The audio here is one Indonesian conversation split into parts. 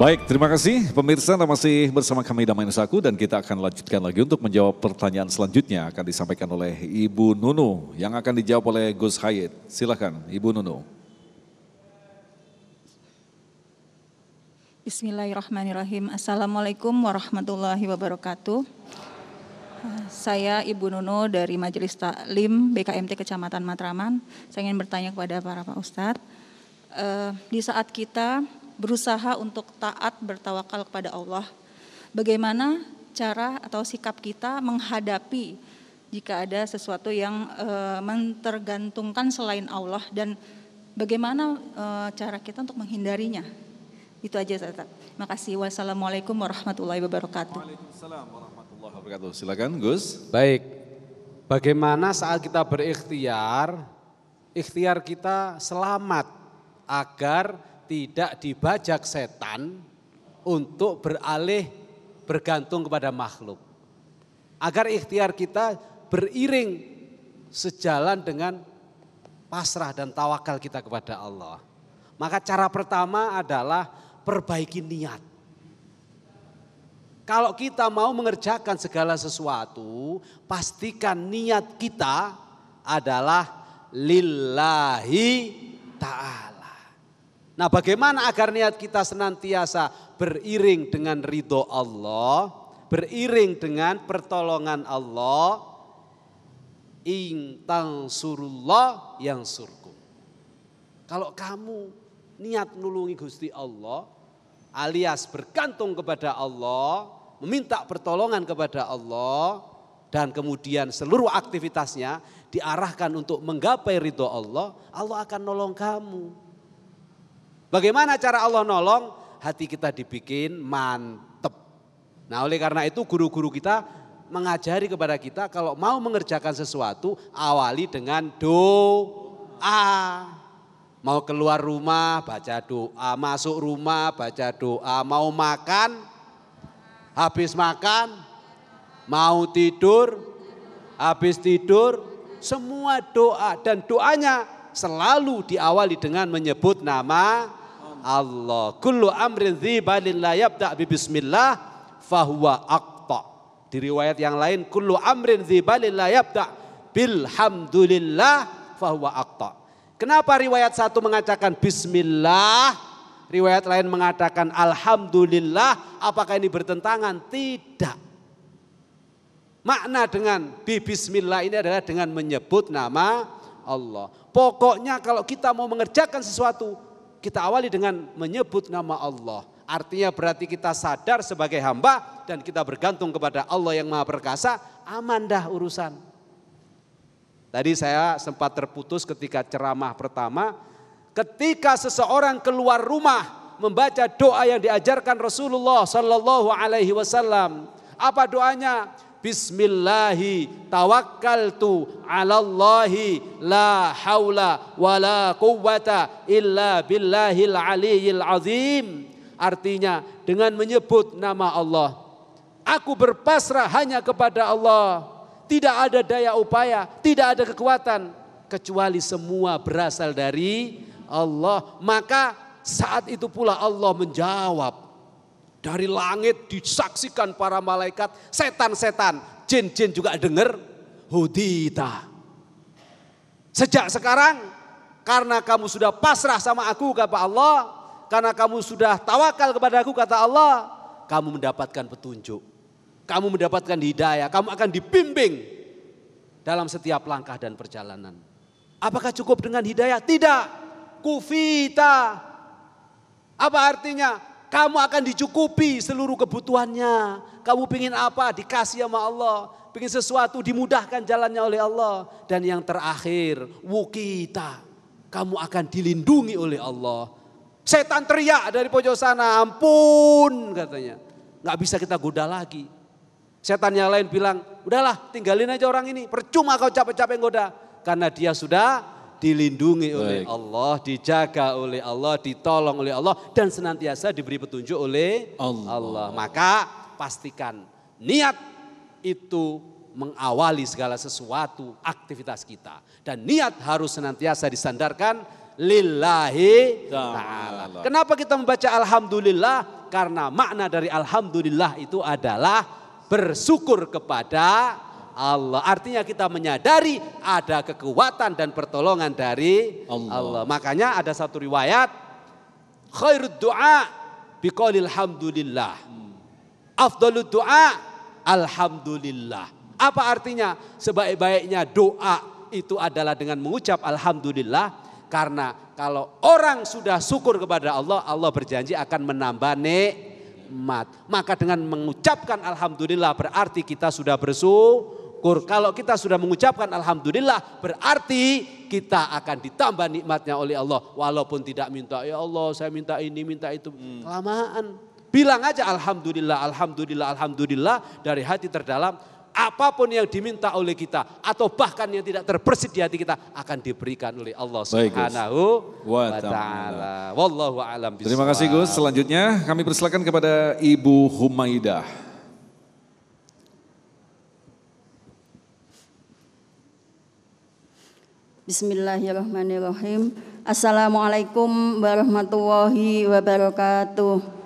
Baik, terima kasih pemirsa, Anda masih bersama kami Damai Nusaku dan kita akan lanjutkan lagi untuk menjawab pertanyaan selanjutnya akan disampaikan oleh Ibu Nunu yang akan dijawab oleh Gus Hayat. Silakan Ibu Nunu. Bismillahirrahmanirrahim. Assalamualaikum warahmatullahi wabarakatuh. Saya Ibu Nunu dari Majelis Taklim BKMT Kecamatan Matraman. Saya ingin bertanya kepada para Pak Ustadz. Di saat kita berusaha untuk taat bertawakal kepada Allah, bagaimana cara atau sikap kita menghadapi jika ada sesuatu yang mentergantungkan selain Allah dan bagaimana cara kita untuk menghindarinya? Itu aja Ustaz. Terima kasih. Wassalamualaikum warahmatullahi wabarakatuh. Waalaikumsalam warahmatullahi wabarakatuh. Silakan Gus. Baik, bagaimana saat kita berikhtiar, ikhtiar kita selamat agar tidak dibajak setan untuk beralih bergantung kepada makhluk. Agar ikhtiar kita beriring sejalan dengan pasrah dan tawakal kita kepada Allah. Maka cara pertama adalah perbaiki niat. Kalau kita mau mengerjakan segala sesuatu, pastikan niat kita adalah lillahi ta'ala. Nah, bagaimana agar niat kita senantiasa beriring dengan ridho Allah, beriring dengan pertolongan Allah, in tansurullah yansurkum. Kalau kamu niat nulungi Gusti Allah, alias bergantung kepada Allah, meminta pertolongan kepada Allah, dan kemudian seluruh aktivitasnya diarahkan untuk menggapai ridho Allah, Allah akan nolong kamu. Bagaimana cara Allah nolong? Hati kita dibikin mantep. Nah, oleh karena itu guru-guru kita mengajari kepada kita kalau mau mengerjakan sesuatu awali dengan doa. Mau keluar rumah baca doa, masuk rumah baca doa, mau makan, habis makan, mau tidur, habis tidur, semua doa dan doanya selalu diawali dengan menyebut nama Allah. Kullu amrin dzibalin la yabda' bi bismillah fahuwa aqta. Di riwayat yang lain kullu amrin dzibalin la yabda' bilhamdulillah fahuwa aqta. Kenapa riwayat satu mengatakan bismillah, riwayat lain mengatakan alhamdulillah? Apakah ini bertentangan? Tidak. Makna dengan bismillah ini adalah dengan menyebut nama Allah. Pokoknya kalau kita mau mengerjakan sesuatu, kita awali dengan menyebut nama Allah. Artinya berarti kita sadar sebagai hamba dan kita bergantung kepada Allah yang Maha Perkasa, aman dah urusan. Tadi saya sempat terputus ketika ceramah pertama, ketika seseorang keluar rumah membaca doa yang diajarkan Rasulullah Sallallahu Alaihi Wasallam. Apa doanya? Bismillahi tawakkaltu alallahi la haula wa la quwwata illa billahil aliyyil azim. Artinya dengan menyebut nama Allah, aku berpasrah hanya kepada Allah. Tidak ada daya upaya, tidak ada kekuatan, kecuali semua berasal dari Allah. Maka saat itu pula Allah menjawab. Dari langit disaksikan para malaikat, setan-setan, jin-jin juga dengar, hudita. Sejak sekarang, karena kamu sudah pasrah sama aku kata Allah, karena kamu sudah tawakal kepada aku kata Allah, kamu mendapatkan petunjuk, kamu mendapatkan hidayah, kamu akan dibimbing dalam setiap langkah dan perjalanan. Apakah cukup dengan hidayah? Tidak. Kufita. Apa artinya? Kamu akan dicukupi seluruh kebutuhannya. Kamu pingin apa? Dikasih sama Allah. Pingin sesuatu dimudahkan jalannya oleh Allah. Dan yang terakhir, wukita. Kamu akan dilindungi oleh Allah. Setan teriak dari pojok sana, ampun katanya. Gak bisa kita goda lagi. Setan yang lain bilang, udahlah tinggalin aja orang ini. Percuma kau capek-capek goda. Karena dia sudah dilindungi oleh Allah, dijaga oleh Allah, ditolong oleh Allah, dan senantiasa diberi petunjuk oleh Allah. Maka pastikan niat itu mengawali segala sesuatu aktivitas kita. Dan niat harus senantiasa disandarkan lillahi ta'ala. Kenapa kita membaca alhamdulillah? Karena makna dari alhamdulillah itu adalah bersyukur kepada Allah. Artinya kita menyadari ada kekuatan dan pertolongan dari Allah. Makanya ada satu riwayat, khairud du'a biqaulil hamdulillah. Afdalud du'a alhamdulillah. Apa artinya? Sebaik-baiknya doa itu adalah dengan mengucap alhamdulillah. Karena kalau orang sudah syukur kepada Allah, Allah berjanji akan menambah nikmat. Maka dengan mengucapkan alhamdulillah berarti kita sudah bersyukur. Kalau kita sudah mengucapkan alhamdulillah berarti kita akan ditambah nikmatnya oleh Allah. Walaupun tidak minta, ya Allah saya minta ini, minta itu. Kelamaan. Bilang aja alhamdulillah, alhamdulillah, alhamdulillah dari hati terdalam. Apapun yang diminta oleh kita atau bahkan yang tidak terbersit di hati kita akan diberikan oleh Allah Subhanahu wa taala. Wallahu a'lam bishawab. Terima kasih Gus. Selanjutnya kami persilakan kepada Ibu Humaidah. Bismillahirrahmanirrahim. Assalamualaikum warahmatullahi wabarakatuh.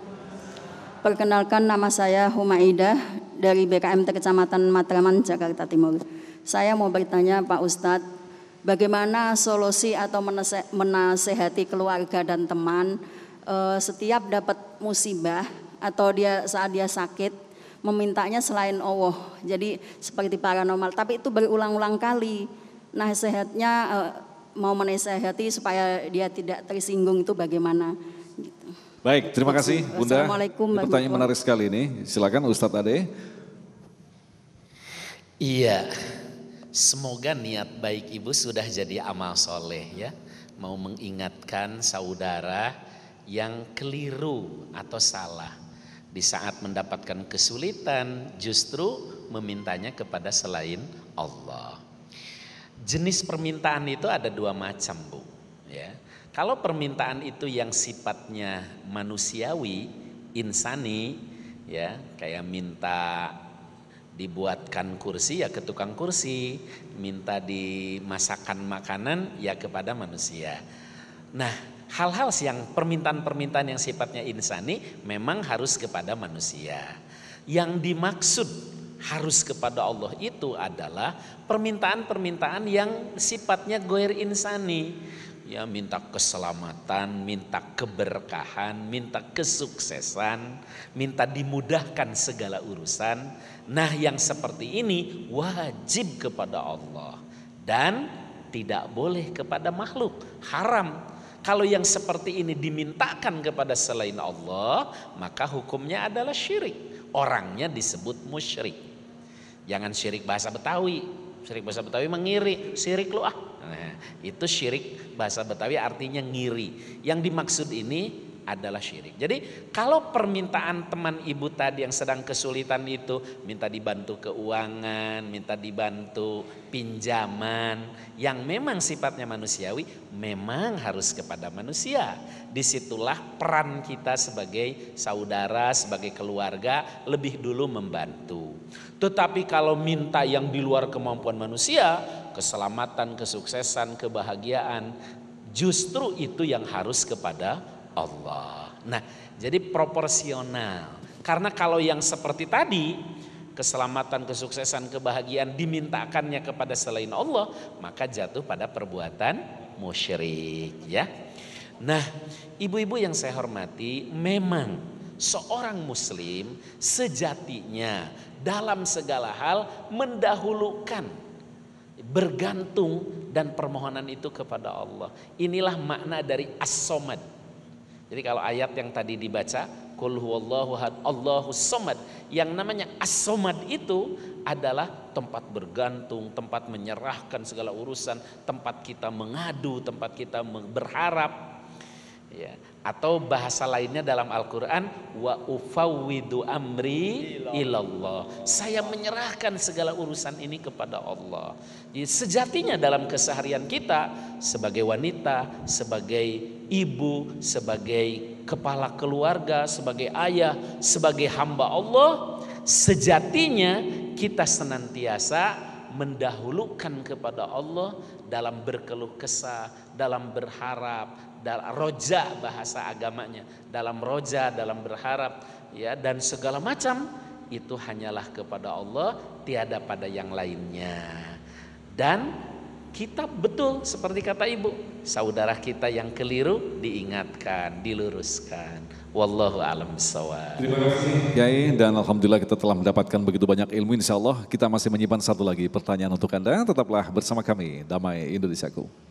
Perkenalkan, nama saya Humaidah dari BKMT Kecamatan Matraman, Jakarta Timur. Saya mau bertanya Pak Ustadz, bagaimana solusi atau menasehati keluarga dan teman setiap dapat musibah atau saat dia sakit memintanya selain Allah. Jadi seperti paranormal, tapi itu berulang-ulang kali. Nasihatnya mau menasehati supaya dia tidak tersinggung itu bagaimana? Gitu. Baik, terima kasih Bunda. Assalamualaikum. Pertanyaan menarik sekali ini. Silakan Ustadz Ade. Iya, semoga niat baik ibu sudah jadi amal soleh ya. Mau mengingatkan saudara yang keliru atau salah. Di saat mendapatkan kesulitan justru memintanya kepada selain Allah. Jenis permintaan itu ada dua macam Bu ya. Kalau permintaan itu yang sifatnya manusiawi, insani ya, kayak minta dibuatkan kursi ya ke tukang kursi, minta dimasakkan makanan ya kepada manusia. Nah, hal-hal yang permintaan-permintaan yang sifatnya insani memang harus kepada manusia. Yang dimaksud harus kepada Allah itu adalah permintaan-permintaan yang sifatnya goir insani. Ya, minta keselamatan, minta keberkahan, minta kesuksesan, minta dimudahkan segala urusan. Nah, yang seperti ini wajib kepada Allah dan tidak boleh kepada makhluk, haram. Kalau yang seperti ini dimintakan kepada selain Allah, maka hukumnya adalah syirik. Orangnya disebut musyrik. Jangan syirik bahasa Betawi. Syirik bahasa Betawi mengiri, syirik lu ah. Nah, itu syirik bahasa Betawi artinya ngiri. Yang dimaksud ini adalah syirik. Jadi kalau permintaan teman ibu tadi yang sedang kesulitan itu minta dibantu keuangan, minta dibantu pinjaman yang memang sifatnya manusiawi, memang harus kepada manusia. Disitulah peran kita sebagai saudara, sebagai keluarga lebih dulu membantu. Tetapi kalau minta yang di luar kemampuan manusia, keselamatan, kesuksesan, kebahagiaan, justru itu yang harus kepada Allah. Nah, jadi proporsional. Karena kalau yang seperti tadi, keselamatan, kesuksesan, kebahagiaan dimintakannya kepada selain Allah, maka jatuh pada perbuatan musyrik, ya. Nah, ibu-ibu yang saya hormati, memang seorang muslim sejatinya dalam segala hal mendahulukan bergantung dan permohonan itu kepada Allah. Inilah makna dari as-somad. Jadi kalau ayat yang tadi dibaca, Qul huwallahu ahad, Allahus somad, yang namanya as-somad itu adalah tempat bergantung, tempat menyerahkan segala urusan, tempat kita mengadu, tempat kita berharap. Ya, atau bahasa lainnya dalam Al-Quran, wa ufawwidu amri ilallah, saya menyerahkan segala urusan ini kepada Allah. Jadi sejatinya dalam keseharian kita sebagai wanita, sebagai ibu, sebagai kepala keluarga, sebagai ayah, sebagai hamba Allah, sejatinya kita senantiasa mendahulukan kepada Allah dalam berkeluh kesah, dalam berharap, dalam roja bahasa agamanya, dalam roja, dalam berharap, ya, dan segala macam itu hanyalah kepada Allah, tiada pada yang lainnya. Dan kita betul seperti kata ibu, saudara kita yang keliru diingatkan, diluruskan. Wallahu a'lam bishawab. Terima kasih Kiai, dan alhamdulillah kita telah mendapatkan begitu banyak ilmu. Insya Allah kita masih menyimpan satu lagi pertanyaan untuk Anda. Tetaplah bersama kami, Damai Indonesiaku.